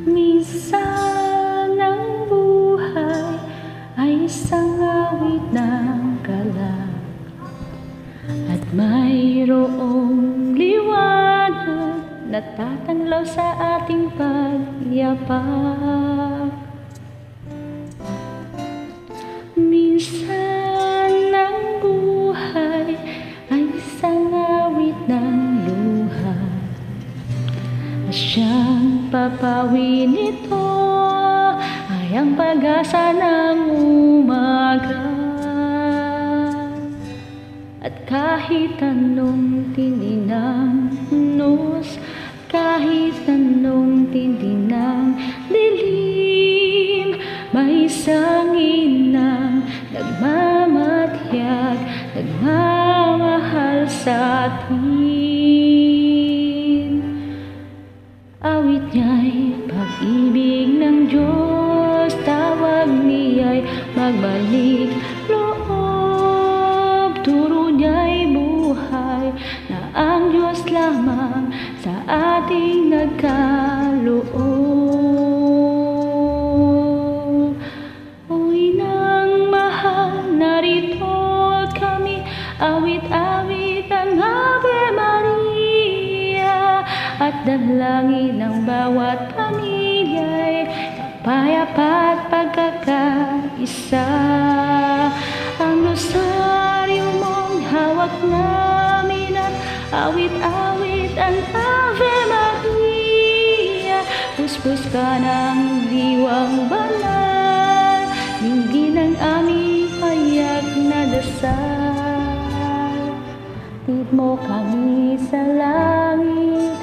Minsan ang buhay ay isang awit ng galak, at mayroong liwanag na tatanlaw sa ating pagyapak. Minsan ang buhay ay isang awit ng luha, at siyang papawi nito ay ang pag-asa ng umaga. At kahit anong tindi ng nos, kahit anong tindi ng dilim, may isang inang nagmamatyag, nagmamahal sa atin. Awit niya'y pag-ibig ng Diyos, tawag niya'y magbalik loob. Turo niya'y buhay, na ang Diyos lamang sa ating nagkaloob. O inang mahal, narito kami, awit-awit ang Ave Maria, at dalangin ng bawat pamilya'y kapayapa at pagkakaisa. Ang rosaryo mong hawak namin at awit-awit ang Ave Maria. Puspos ka ng diwang banal, dinggin ang aming payak na dasal. Tib mo kami sa langit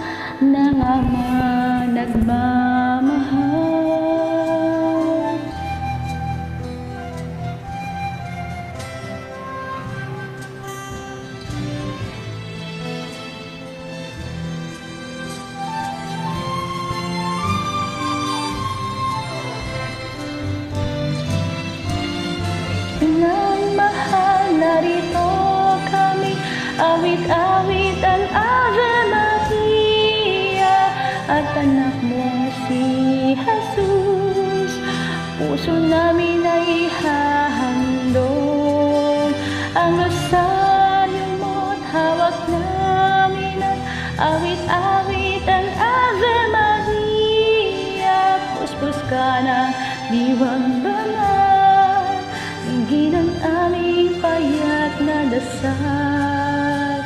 ng Ama nagmamahal. Inang mahal, narito kami, awit-awit ang Ave Maria, at anak mo si Jesus. Puso namin ay hahandog, ang rosaryo mo't hawak namin, at awit-awit ang Ave Maria. Puspos ka ng diwang banal, dinggin ang aming payak na dasal.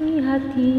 Ihati